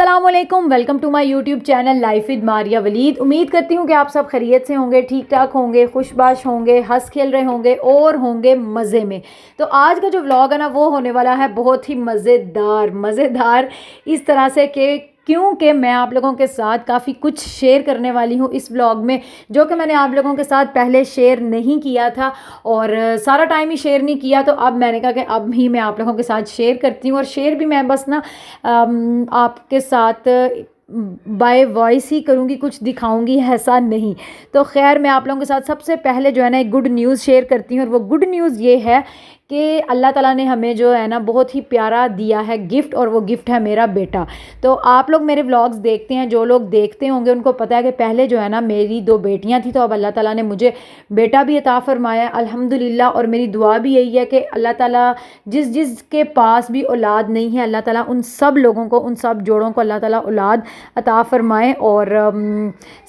अस्सलामुअलैकुम, welcome to my YouTube channel life with Maria Waleed. उम्मीद करती हूँ कि आप सब खैरियत से होंगे, ठीक ठाक होंगे, खुशबाश होंगे, हंस खेल रहे होंगे और होंगे मज़े में। तो आज का जो व्लॉग है ना वो होने वाला है बहुत ही मज़ेदार इस तरह से कि क्योंकि मैं आप लोगों के साथ काफ़ी कुछ शेयर करने वाली हूँ इस व्लॉग में, जो कि मैंने आप लोगों के साथ पहले शेयर नहीं किया था और सारा टाइम ही शेयर नहीं किया। तो अब मैंने कहा कि अब ही मैं आप लोगों के साथ शेयर करती हूँ और शेयर भी मैं बस ना आपके साथ बाय वॉइस ही करूँगी, कुछ दिखाऊंगी ऐसा नहीं। तो खैर मैं आप लोगों के साथ सबसे पहले जो है ना एक गुड न्यूज़ शेयर करती हूँ और वो गुड न्यूज़ ये है कि अल्लाह ताला ने हमें जो है ना बहुत ही प्यारा दिया है गिफ्ट, और वो गिफ्ट है मेरा बेटा। तो आप लोग मेरे व्लॉग्स देखते हैं, जो लोग देखते होंगे उनको पता है कि पहले जो है ना मेरी 2 बेटियां थी, तो अब अल्लाह ताला ने मुझे बेटा भी अता फरमाया अल्हम्दुलिल्लाह। और मेरी दुआ भी यही है कि अल्लाह ताला जिस के पास भी औलाद नहीं है, अल्लाह ताला उन सब लोगों को, उन सब जोड़ों को अल्लाह ताला औलाद अता फरमाए और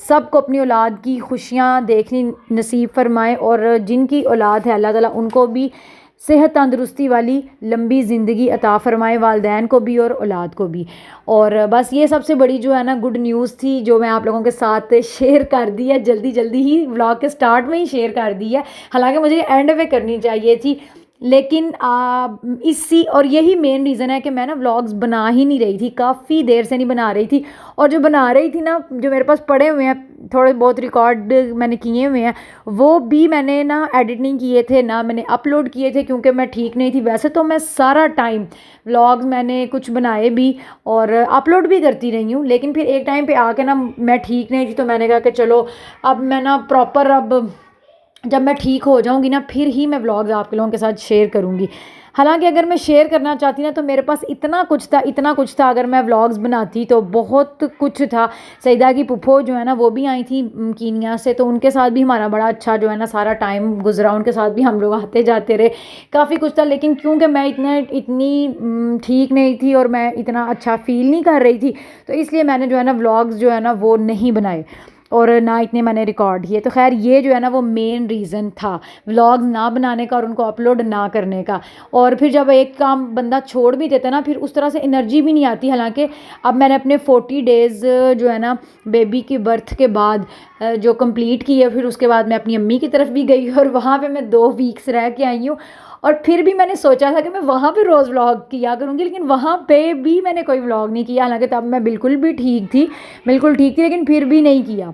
सबको अपनी औलाद की खुशियाँ देखनी नसीब फरमाए। और जिनकी औलाद है अल्लाह ताला उनको भी सेहत तंदुरुस्ती वाली लंबी ज़िंदगी अता फरमाए, वालदैन को भी और औलाद को भी। और बस ये सबसे बड़ी जो है ना गुड न्यूज़ थी जो मैं आप लोगों के साथ शेयर कर दी है, जल्दी ही व्लॉग के स्टार्ट में ही शेयर कर दी है। हालांकि मुझे एंड पे करनी चाहिए थी, लेकिन इसी और यही मेन रीज़न है कि मैं ना व्लॉग्स बना ही नहीं रही थी, काफ़ी देर से नहीं बना रही थी। और जो बना रही थी ना, जो मेरे पास पड़े हुए हैं थोड़े बहुत रिकॉर्ड मैंने किए हुए हैं, वो भी मैंने ना एडिट नहीं किए थे, ना मैंने अपलोड किए थे क्योंकि मैं ठीक नहीं थी। वैसे तो मैं सारा टाइम व्लॉग्स मैंने कुछ बनाए भी और अपलोड भी करती रही हूँ, लेकिन फिर एक टाइम पे आके ना मैं ठीक नहीं थी, तो मैंने कहा कि चलो अब मैं ना प्रॉपर, अब जब मैं ठीक हो जाऊंगी ना फिर ही मैं व्लॉग्स आप लोगों के साथ शेयर करूंगी। हालांकि अगर मैं शेयर करना चाहती ना तो मेरे पास इतना कुछ था, अगर मैं व्लॉग्स बनाती तो बहुत कुछ था। सईदा की पुप्पो जो है ना वो भी आई थी कीनिया से, तो उनके साथ भी हमारा बड़ा अच्छा जो है ना सारा टाइम गुजरा, उनके साथ भी हम लोग आते जाते रहे, काफ़ी कुछ था। लेकिन क्योंकि मैं इतनी ठीक नहीं थी और मैं इतना अच्छा फील नहीं कर रही थी, तो इसलिए मैंने जो है ना व्लॉग्स जो है ना वो नहीं बनाए और ना इतने मैंने रिकॉर्ड किए। तो खैर ये जो है ना वो मेन रीज़न था व्लॉग्स ना बनाने का और उनको अपलोड ना करने का। और फिर जब एक काम बंदा छोड़ भी देता ना फिर उस तरह से एनर्जी भी नहीं आती। हालांकि अब मैंने अपने 40 डेज़ जो है ना बेबी की बर्थ के बाद जो कंप्लीट किए, फिर उसके बाद मैं अपनी अम्मी की तरफ भी गई और वहाँ पर मैं 2 वीक्स रह के आई हूँ। और फिर भी मैंने सोचा था कि मैं वहाँ पे रोज़ व्लॉग किया करूँगी, लेकिन वहाँ पे भी मैंने कोई व्लॉग नहीं किया। हालांकि तब मैं बिल्कुल ठीक थी, लेकिन फिर भी नहीं किया।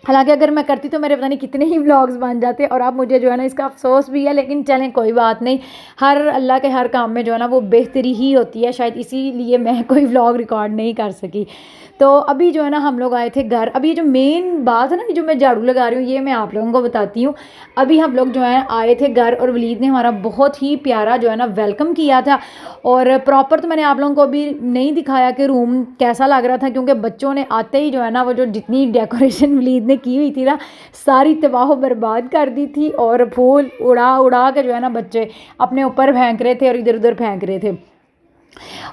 हालांकि अगर मैं करती तो मेरे पता नहीं कितने ही व्लॉग्स बन जाते। और अब मुझे जो है ना इसका अफसोस भी है, लेकिन चलें कोई बात नहीं, हर अल्लाह के हर काम में जो है ना वो बेहतरी ही होती है, शायद इसीलिए मैं कोई व्लॉग रिकॉर्ड नहीं कर सकी। तो अभी जो है ना हम लोग आए थे घर। अभी ये जो मेन बात है ना, जो मैं झाड़ू लगा रही हूँ, ये मैं आप लोगों को बताती हूँ। अभी हम लोग जो है आए थे घर और वलीद ने हमारा बहुत ही प्यारा जो है ना वेलकम किया था। और प्रॉपर तो मैंने आप लोगों को अभी नहीं दिखाया कि रूम कैसा लग रहा था, क्योंकि बच्चों ने आते ही जो है ना वो जो जितनी डेकोरेशन वलीद ने की हुई थी ना सारी तबाह बर्बाद कर दी थी। और फूल उड़ा के जो है ना बच्चे अपने ऊपर फेंक रहे थे और इधर उधर फेंक रहे थे।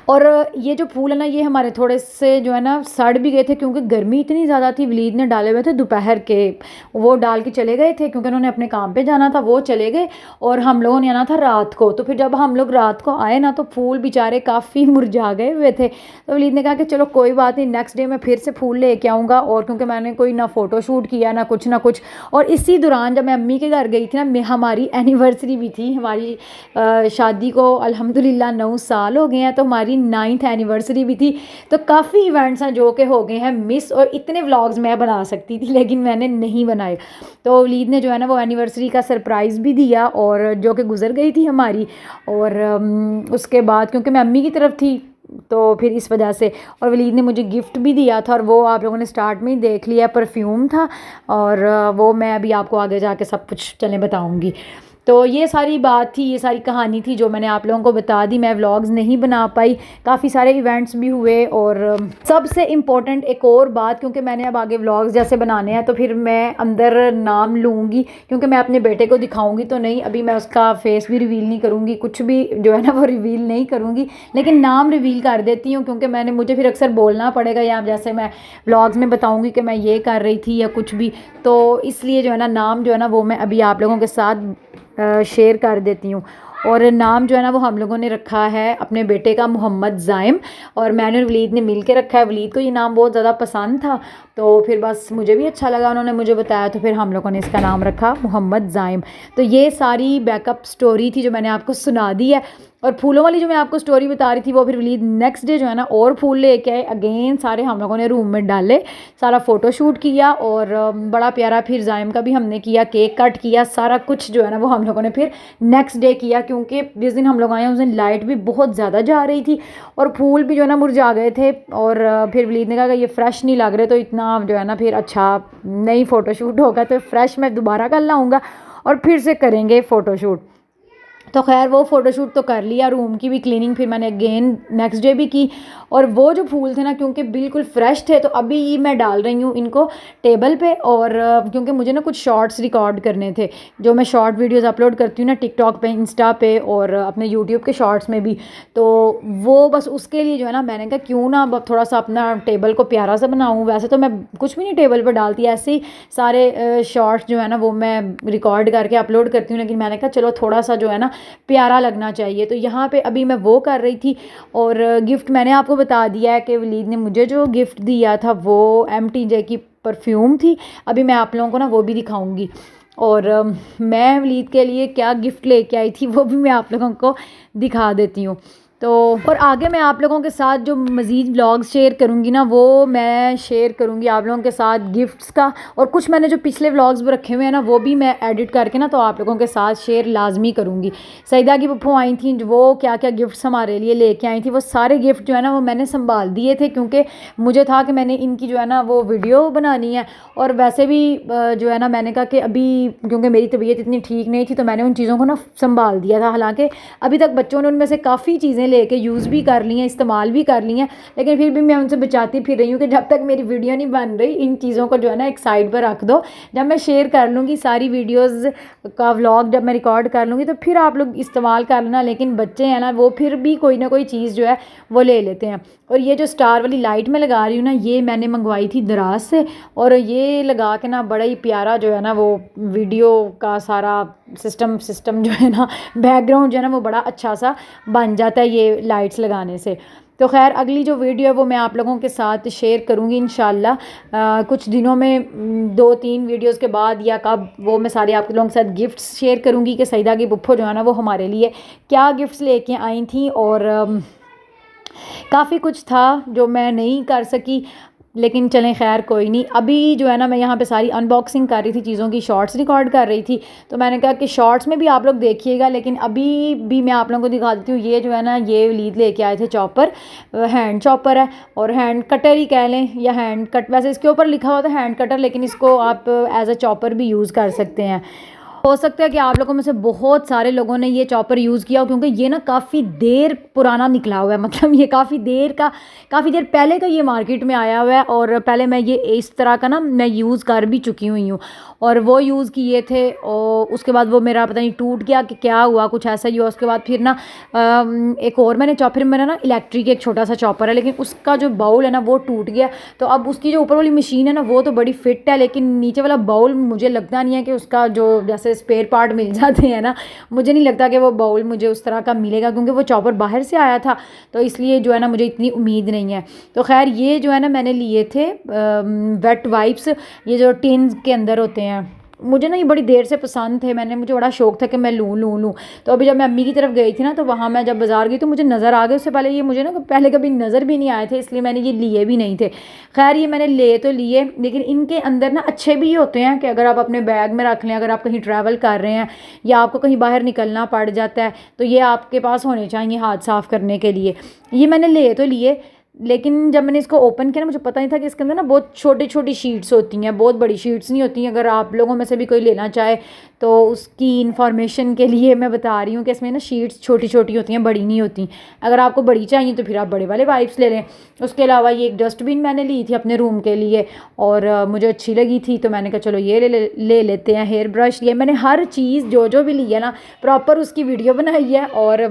और ये जो फूल है ना ये हमारे थोड़े से जो है ना सड़ भी गए थे, क्योंकि गर्मी इतनी ज़्यादा थी। वलीद ने डाले हुए थे दोपहर के, वो डाल के चले गए थे क्योंकि उन्होंने अपने काम पे जाना था, वो चले गए और हम लोगों ने आना था रात को। तो फिर जब हम लोग रात को आए ना तो फूल बेचारे काफ़ी मुरझा गए हुए थे। तो वलीद ने कहा कि चलो कोई बात नहीं, नेक्स्ट डे मैं फिर से फूल लेके आऊँगा। और क्योंकि मैंने कोई ना फ़ोटो शूट किया ना कुछ। और इसी दौरान जब मैं अम्मी के घर गई थी ना, हमारी एनिवर्सरी भी थी, हमारी शादी को अल्हम्दुलिल्लाह 9 साल हो गए हैं, तो हमारी 9th एनिवर्सरी भी थी। तो काफ़ी इवेंट्स हैं जो कि हो गए हैं मिस, और इतने व्लॉग्स मैं बना सकती थी लेकिन मैंने नहीं बनाए। तो वलीद ने जो है ना वो एनिवर्सरी का सरप्राइज़ भी दिया, और जो कि गुजर गई थी हमारी। और उसके बाद क्योंकि मैं अम्मी की तरफ थी तो फिर इस वजह से, और वलीद ने मुझे गिफ्ट भी दिया था, और वो आप लोगों ने स्टार्ट में ही देख लिया, परफ्यूम था। और वो मैं अभी आपको आगे जाके सब कुछ चलें बताऊँगी। तो ये सारी बात थी, ये सारी कहानी थी जो मैंने आप लोगों को बता दी। मैं व्लॉग्स नहीं बना पाई, काफ़ी सारे इवेंट्स भी हुए। और सबसे इम्पोर्टेंट एक और बात, क्योंकि मैंने अब आगे व्लॉग्स जैसे बनाने हैं तो फिर मैं अंदर नाम लूँगी, क्योंकि मैं अपने बेटे को दिखाऊंगी तो नहीं, अभी मैं उसका फेस भी रिवील नहीं करूँगी, कुछ भी जो है ना वो रिवील नहीं करूँगी, लेकिन नाम रिवील कर देती हूँ, क्योंकि मुझे फिर अक्सर बोलना पड़ेगा, या जैसे मैं व्लॉग्स में बताऊँगी कि मैं ये कर रही थी या कुछ भी, तो इसलिए जो है ना नाम जो है ना वो मैं अभी आप लोगों के साथ शेयर कर देती हूँ। और नाम जो है ना वो हम लोगों ने रखा है अपने बेटे का मोहम्मद ज़ाइम, और मैंने और वलीद ने मिल के रखा है। वलीद को ये नाम बहुत ज़्यादा पसंद था, तो फिर बस मुझे भी अच्छा लगा, उन्होंने मुझे बताया, तो फिर हम लोगों ने इसका नाम रखा मोहम्मद ज़ाइम। तो ये सारी बैकअप स्टोरी थी जो मैंने आपको सुना दी है। और फूलों वाली जो मैं आपको स्टोरी बता रही थी, वो फिर वलीद नेक्स्ट डे जो है ना और फूल लेके आए, अगेन सारे हम लोगों ने रूम में डाले, सारा फ़ोटो शूट किया, और बड़ा प्यारा फिर ज़ाइम का भी हमने किया, केक कट किया, सारा कुछ जो है ना वो हम लोगों ने फिर नेक्स्ट डे किया, क्योंकि जिस दिन हम लोग आए उस दिन लाइट भी बहुत ज़्यादा जा रही थी और फूल भी जो है ना मुरझा गए थे। और फिर वलीद ने कहा कि ये फ़्रेश नहीं लग रहे, तो इतना जो है ना फिर अच्छा नहीं फ़ोटो शूट होगा, तो फ़्रेश मैं दोबारा कल लाऊँगा और फिर से करेंगे फ़ोटोशूट। तो खैर वो फ़ोटोशूट तो कर लिया, रूम की भी क्लीनिंग फिर मैंने अगेन नेक्स्ट डे भी की। और वो जो फूल थे ना क्योंकि बिल्कुल फ्रेश थे, तो अभी मैं डाल रही हूँ इनको टेबल पे। और क्योंकि मुझे ना कुछ शॉर्ट्स रिकॉर्ड करने थे, जो मैं शॉर्ट वीडियोस अपलोड करती हूँ ना टिकटॉक पे, इंस्टा पे और अपने यूट्यूब के शॉर्ट्स में भी, तो वो बस उसके लिए जो है ना मैंने कहा क्यों ना थोड़ा सा अपना टेबल को प्यारा सा बनाऊँ। वैसे तो मैं कुछ भी नहीं टेबल पर डालती, ऐसे ही सारे शॉर्ट्स जो है ना वो मैं रिकॉर्ड करके अपलोड करती हूँ, लेकिन मैंने कहा चलो थोड़ा सा जो है ना प्यारा लगना चाहिए। तो यहाँ पे अभी मैं वो कर रही थी। और गिफ्ट मैंने आपको बता दिया है कि वलीद ने मुझे जो गिफ्ट दिया था वो MTJ की परफ्यूम थी। अभी मैं आप लोगों को ना वो भी दिखाऊंगी। और मैं वलीद के लिए क्या गिफ्ट लेके आई थी वो भी मैं आप लोगों को दिखा देती हूँ। तो और आगे मैं आप लोगों के साथ जो मज़ीद व्लॉग्स शेयर करूँगी ना, वो मैं शेयर करूँगी आप लोगों के साथ गिफ्ट्स का। और कुछ मैंने जो पिछले व्लॉग्स भी रखे हुए हैं ना वो भी मैं एडिट करके ना तो आप लोगों के साथ शेयर लाजमी करूँगी। सईदा की पप्पू आई थी, वो क्या क्या गिफ्ट्स हमारे लिए लेके आई थी, वो सारे गिफ्ट जो है ना वो मैंने संभाल दिए थे, क्योंकि मुझे था कि मैंने इनकी जो है ना वो वीडियो बनानी है। और वैसे भी जो है ना मैंने कहा कि अभी क्योंकि मेरी तबीयत इतनी ठीक नहीं थी, तो मैंने उन चीज़ों को ना संभाल दिया था। हालांकि अभी तक बच्चों ने उनमें से काफ़ी चीज़ें लेके यूज़ भी कर ली हैं, इस्तेमाल भी कर ली हैं, लेकिन फिर भी मैं उनसे बचाती फिर रही हूँ कि जब तक मेरी वीडियो नहीं बन रही इन चीज़ों को जो है ना एक साइड पर रख दो। जब मैं शेयर कर लूँगी सारी वीडियोज़ का व्लॉग, जब मैं रिकॉर्ड कर लूँगी तो फिर आप लोग इस्तेमाल कर लेना। लेकिन बच्चे हैं ना वो फिर भी कोई ना कोई चीज़ जो है वो ले लेते हैं। और ये जो स्टार वाली लाइट मैं लगा रही हूँ ना, ये मैंने मंगवाई थी दराज से, और ये लगा के ना बड़ा ही प्यारा जो है ना वो वीडियो का सारा सिस्टम जो है ना बैकग्राउंड जो है ना वो बड़ा अच्छा सा बन जाता है ये लाइट्स लगाने से। तो खैर अगली जो वीडियो है वो मैं आप लोगों के साथ शेयर करूँगी इंशाल्लाह कुछ दिनों में, 2-3 वीडियोस के बाद या कब, वो मैं सारे आप लोगों के साथ गिफ्ट्स शेयर करूँगी कि सईदा की बुप्पो जो है ना वो हमारे लिए क्या गिफ्ट्स लेके आई थी। और काफ़ी कुछ था जो मैं नहीं कर सकी, लेकिन चलें खैर कोई नहीं। अभी जो है ना मैं यहाँ पे सारी अनबॉक्सिंग कर रही थी चीज़ों की, शॉर्ट्स रिकॉर्ड कर रही थी, तो मैंने कहा कि शॉर्ट्स में भी आप लोग देखिएगा, लेकिन अभी भी मैं आप लोगों को दिखा देती हूँ। ये जो है ना ये वलीद लेके आए थे चॉपर, हैंड चॉपर है और हैंड कटर ही कह लें या हैंड कट, वैसे इसके ऊपर लिखा हुआ था हैंड कटर, लेकिन इसको आप एज अ चॉपर भी यूज़ कर सकते हैं। हो सकता है कि आप लोगों में से बहुत सारे लोगों ने ये चॉपर यूज़ किया हो, क्योंकि ये ना काफ़ी देर पुराना निकला हुआ है, मतलब ये काफ़ी देर पहले का ये मार्केट में आया हुआ है। और पहले मैं ये इस तरह का ना मैं यूज़ कर भी चुकी हुई हूँ, और वो यूज़ किए थे और उसके बाद वो मेरा पता नहीं टूट गया कि क्या हुआ, कुछ ऐसा ही हुआ। उसके बाद फिर ना एक और मैंने चॉपर, मेरा ना इलेक्ट्रिक एक छोटा सा चॉपर है, लेकिन उसका जो बाउल है ना वो टूट गया। तो अब उसकी जो ऊपर वाली मशीन है ना वो तो बड़ी फिट है, लेकिन नीचे वाला बाउल मुझे लगता नहीं है कि उसका जो जैसे स्पेयर पार्ट मिल जाते हैं ना, मुझे नहीं लगता कि वो बाउल मुझे उस तरह का मिलेगा, क्योंकि वो चॉपर बाहर से आया था, तो इसलिए जो है ना मुझे इतनी उम्मीद नहीं है। तो खैर ये जो है ना मैंने लिए थे वेट वाइप्स, ये जो टिन के अंदर होते हैं, मुझे ना ये बड़ी देर से पसंद थे, मुझे बड़ा शौक था कि मैं लूँ। तो अभी जब मैं अम्मी की तरफ गई थी ना, तो वहाँ मैं जब बाज़ार गई तो मुझे नज़र आ गए। उससे पहले ये मुझे ना पहले कभी नज़र भी नहीं आए थे, इसलिए मैंने ये लिए भी नहीं थे। खैर ये मैंने ले तो लिए, लेकिन इनके अंदर ना अच्छे भी होते हैं कि अगर आप अपने बैग में रख लें, अगर आप कहीं ट्रैवल कर रहे हैं या आपको कहीं बाहर निकलना पड़ जाता है, तो ये आपके पास होने चाहिए हाथ साफ़ करने के लिए। ये मैंने ले तो लिए, लेकिन जब मैंने इसको ओपन किया ना, मुझे पता नहीं था कि इसके अंदर ना बहुत छोटी छोटी शीट्स होती हैं, बहुत बड़ी शीट्स नहीं होती हैं। अगर आप लोगों में से भी कोई लेना चाहे तो उसकी इन्फॉर्मेशन के लिए मैं बता रही हूँ कि इसमें ना शीट्स छोटी छोटी होती हैं, बड़ी नहीं होती। अगर आपको बड़ी चाहिए तो फिर आप बड़े वाले वाइप्स ले लें। उसके अलावा ये एक डस्टबिन मैंने ली थी अपने रूम के लिए, और मुझे अच्छी लगी थी, तो मैंने कहा चलो ये ले लेते हैं। हेयर ब्रश लिए मैंने, हर चीज़ जो भी ली है ना प्रॉपर उसकी वीडियो बनाई है, और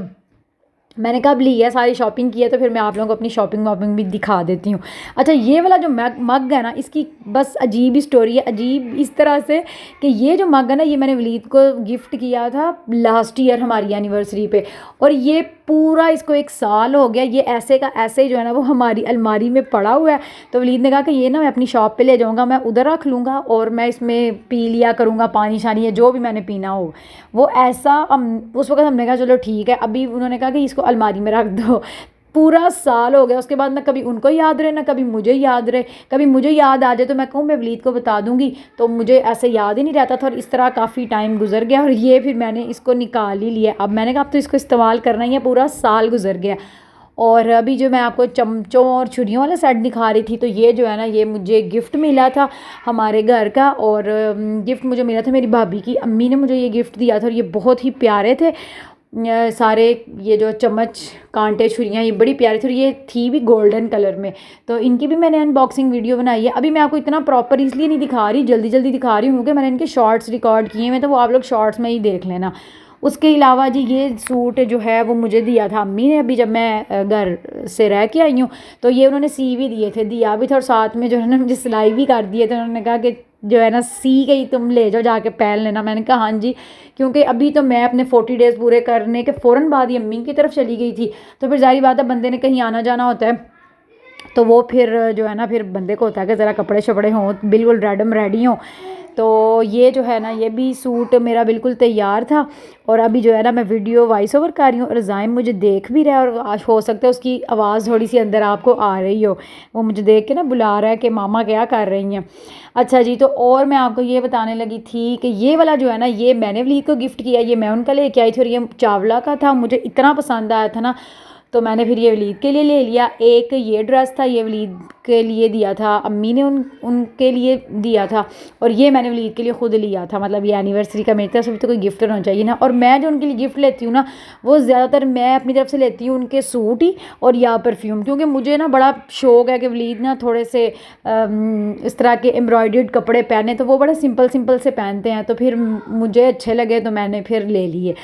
मैंने कहा अब ली है, सारी शॉपिंग की है, तो फिर मैं आप लोगों को अपनी शॉपिंग वॉपिंग भी दिखा देती हूँ। अच्छा, ये वाला जो मग है ना, इसकी बस अजीब ही स्टोरी है, अजीब इस तरह से कि ये जो मग है ना, ये मैंने वलीद को गिफ्ट किया था लास्ट ईयर हमारी एनिवर्सरी पे, और ये पूरा इसको 1 साल हो गया, ये ऐसे का ऐसे ही जो है ना वो हमारी अलमारी में पड़ा हुआ है। तो वलीद ने कहा कि ये ना मैं अपनी शॉप पे ले जाऊँगा, मैं उधर रख लूँगा और मैं इसमें पी लिया करूँगा, पानी शानी या जो भी मैंने पीना हो वो ऐसा। उस वक्त हमने कहा चलो ठीक है। अभी उन्होंने कहा कि इसको अलमारी में रख दो। पूरा साल हो गया, उसके बाद ना कभी उनको याद रहे ना कभी मुझे याद रहे, कभी मुझे याद आ जाए तो मैं कहूँ मैं वलीद को बता दूंगी, तो मुझे ऐसे याद ही नहीं रहता था, और इस तरह काफ़ी टाइम गुजर गया, और ये फिर मैंने इसको निकाल ही लिया। अब मैंने कहा अब तो इसको इस्तेमाल करना ही है, पूरा साल गुजर गया। और अभी जो मैं आपको चमचों और छुरियों वाला सेट दिखा रही थी, तो ये जो है ना ये मुझे गिफ्ट मिला था हमारे घर का, और गिफ्ट मुझे मिला था मेरी भाभी की अम्मी ने मुझे ये गिफ्ट दिया था, और ये बहुत ही प्यारे थे सारे। ये जो चम्मच कांटे छुरियाँ ये बड़ी प्यारी थी, और ये थी भी गोल्डन कलर में, तो इनकी भी मैंने अनबॉक्सिंग वीडियो बनाई है। अभी मैं आपको इतना प्रॉपर इसलिए नहीं दिखा रही, जल्दी जल्दी दिखा रही हूँ क्योंकि मैंने इनके शॉर्ट्स रिकॉर्ड किए हैं, तो वो आप लोग शॉर्ट्स में ही देख लेना। उसके अलावा जी ये सूट जो है वो मुझे दिया था अम्मी ने, अभी जब मैं घर से रह के आई हूँ, तो ये उन्होंने सी भी दिए थे, दिया भी था, और साथ में जो है ना मुझे सिलाई भी कर दिए थे। उन्होंने कहा कि जो है ना सी गई तुम ले जाओ जाके पहन लेना। मैंने कहा हाँ जी, क्योंकि अभी तो मैं अपने 40 डेज़ पूरे करने के फ़ौरन बाद ही अम्मी की तरफ चली गई थी, तो फिर जाहिर बात है बंदे ने कहीं आना जाना होता है, तो वो फिर जो है ना फिर बंदे को होता है कि ज़रा कपड़े शपड़े हों, बिल्कुल रेडम रेडी हों। तो ये जो है ना ये भी सूट मेरा बिल्कुल तैयार था, और अभी जो है ना मैं वीडियो वॉइस ओवर कर रही हूँ, और ज़ाइम मुझे देख भी रहा है, और आज हो सकता है उसकी आवाज़ थोड़ी सी अंदर आपको आ रही हो, वो मुझे देख के ना बुला रहा है कि मामा क्या कर रही हैं। अच्छा जी, तो और मैं आपको ये बताने लगी थी कि ये वाला जो है ना ये मैंने वलीद को गिफ्ट किया, ये मैं उनका लेके आई थी, और ये चावला का था, मुझे इतना पसंद आया था ना, तो मैंने फिर ये वलीद के लिए ले लिया। एक ये ड्रेस था, ये वलीद के लिए दिया था अम्मी ने, उनके लिए दिया था, और ये मैंने वलीद के लिए ख़ुद लिया था। मतलब ये एनिवर्सरी का मेरी तरफ से तो कोई गिफ्ट होना चाहिए ना, और मैं जो उनके लिए गिफ्ट लेती हूँ ना वो ज़्यादातर मैं अपनी तरफ से लेती हूँ उनके सूट ही और या परफ्यूम, क्योंकि मुझे ना बड़ा शौक़ है कि वलीद ना थोड़े से इस तरह के एम्ब्रॉयडर्ड कपड़े पहने, तो वो बड़े सिंपल सिंपल से पहनते हैं, तो फिर मुझे अच्छे लगे तो मैंने फिर ले लिए।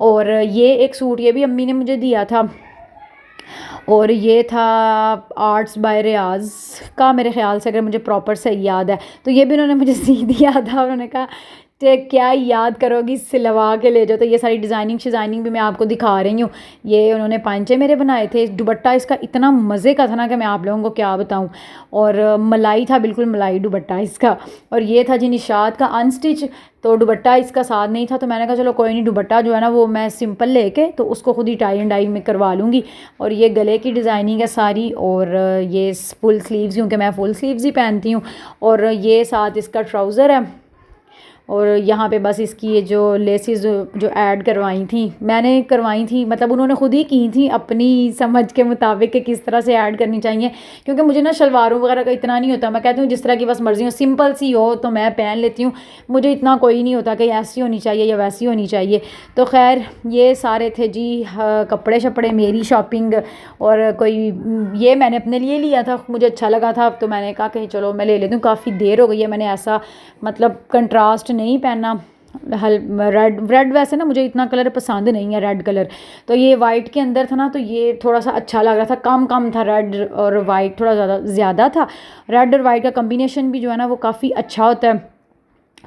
और ये एक सूट ये भी अम्मी ने मुझे दिया था, और ये था आर्ट्स बाय रियाज का, मेरे ख्याल से अगर मुझे प्रॉपर सही याद है, तो ये भी उन्होंने मुझे सी दिया था। उन्होंने कहा तो क्या याद करोगी, सिलवा के ले जाओ। तो ये सारी डिज़ाइनिंग भी मैं आपको दिखा रही हूँ। ये उन्होंने पांचे मेरे बनाए थे, दुपट्टा इसका इतना मज़े का था ना कि मैं आप लोगों को क्या बताऊँ, और मलाई था, बिल्कुल मलाई दुपट्टा इसका। और ये था जी निशात का अनस्टिच, तो दुपट्टा इसका साथ नहीं था, तो मैंने कहा चलो कोई नहीं, दुपट्टा जो है ना वो मैं सिंपल लेके तो उसको खुद ही टाई एंड डाई में करवा लूँगी। और ये गले की डिज़ाइनिंग है सारी, और ये फुल स्लीव्स, क्योंकि मैं फुल स्लीव्स ही पहनती हूँ, और ये साथ इसका ट्राउज़र है, और यहाँ पे बस इसकी ये जो लेसिस जो ऐड करवाई थी मैंने करवाई थी, मतलब उन्होंने ख़ुद ही की थी अपनी समझ के मुताबिक कि किस तरह से ऐड करनी चाहिए, क्योंकि मुझे ना शलवारों वगैरह का इतना नहीं होता। मैं कहती हूँ जिस तरह की बस मर्ज़ी हो, सिंपल सी हो तो मैं पहन लेती हूँ, मुझे इतना कोई नहीं होता कि ऐसी होनी चाहिए या वैसी होनी चाहिए। तो खैर ये सारे थे जी कपड़े शपड़े मेरी शॉपिंग, और कोई ये मैंने अपने लिए लिया था, मुझे अच्छा लगा था, तो मैंने कहा कि चलो मैं ले लेती हूँ। काफ़ी देर हो गई है, मैंने ऐसा मतलब कंट्रास्ट नहीं पहनना, रेड वैसे ना मुझे इतना कलर पसंद नहीं है, रेड कलर, तो ये वाइट के अंदर था ना, तो ये थोड़ा सा अच्छा लग रहा था, कम था, रेड और वाइट थोड़ा ज़्यादा था। रेड और वाइट का कम्बिनेशन भी जो है ना वो काफ़ी अच्छा होता है,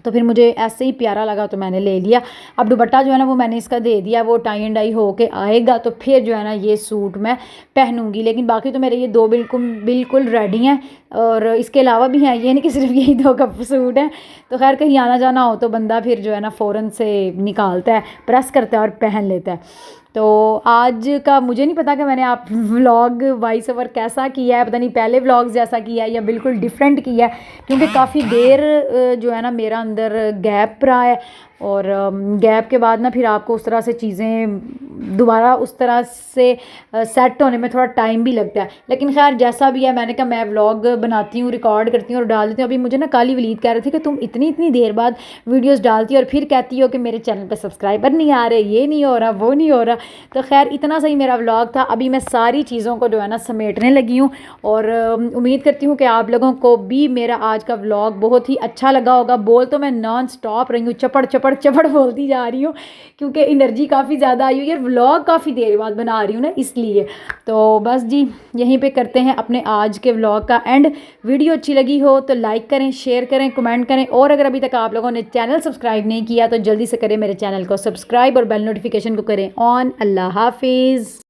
तो फिर मुझे ऐसे ही प्यारा लगा तो मैंने ले लिया। अब दुपट्टा जो है ना वो मैंने इसका दे दिया, वो टाई एंड डाई हो के आएगा तो फिर जो है ना ये सूट मैं पहनूंगी। लेकिन बाकी तो मेरे ये दो बिल्कुल रेडी हैं, और इसके अलावा भी हैं, ये नहीं कि सिर्फ यही दो कप सूट हैं। तो खैर कहीं आना जाना हो तो बंदा फिर जो है ना फ़ौरन से निकालता है, प्रेस करता है और पहन लेता है। तो आज का मुझे नहीं पता कि मैंने आप व्लॉग वॉइस ओवर कैसा किया है, पता नहीं पहले व्लॉग्स जैसा किया है या बिल्कुल डिफरेंट किया है, क्योंकि काफ़ी देर जो है ना मेरा अंदर गैप रहा है, और गैप के बाद ना फिर आपको उस तरह से चीज़ें दोबारा उस तरह से सेट होने में थोड़ा टाइम भी लगता है। लेकिन खैर जैसा भी है, मैंने कहा मैं व्लॉग बनाती हूँ, रिकॉर्ड करती हूँ और डाल देती हूँ। अभी मुझे ना काली वलीद कह रहे थे कि तुम इतनी देर बाद वीडियोस डालती हो और फिर कहती हो कि मेरे चैनल पे सब्सक्राइबर नहीं आ रहे, ये नहीं हो रहा, वो नहीं हो रहा। तो खैर इतना सही मेरा व्लॉग था। अभी मैं सारी चीज़ों को जो है ना समेटने लगी हूँ, और उम्मीद करती हूँ कि आप लोगों को भी मेरा आज का व्लॉग बहुत ही अच्छा लगा होगा। बोल तो मैं नॉन स्टॉप रही हूँ, चपड़ चपड़ चपड़ बोलती जा रही हूँ क्योंकि एनर्जी काफ़ी ज़्यादा आई हुई है, व्लॉग काफ़ी देर बाद बना रही हूँ ना इसलिए। तो बस जी यहीं पे करते हैं अपने आज के व्लॉग का एंड। वीडियो अच्छी लगी हो तो लाइक करें, शेयर करें, कमेंट करें, और अगर अभी तक आप लोगों ने चैनल सब्सक्राइब नहीं किया तो जल्दी से करें मेरे चैनल को सब्सक्राइब और बेल नोटिफिकेशन को करें ऑन। अल्लाह हाफिज़।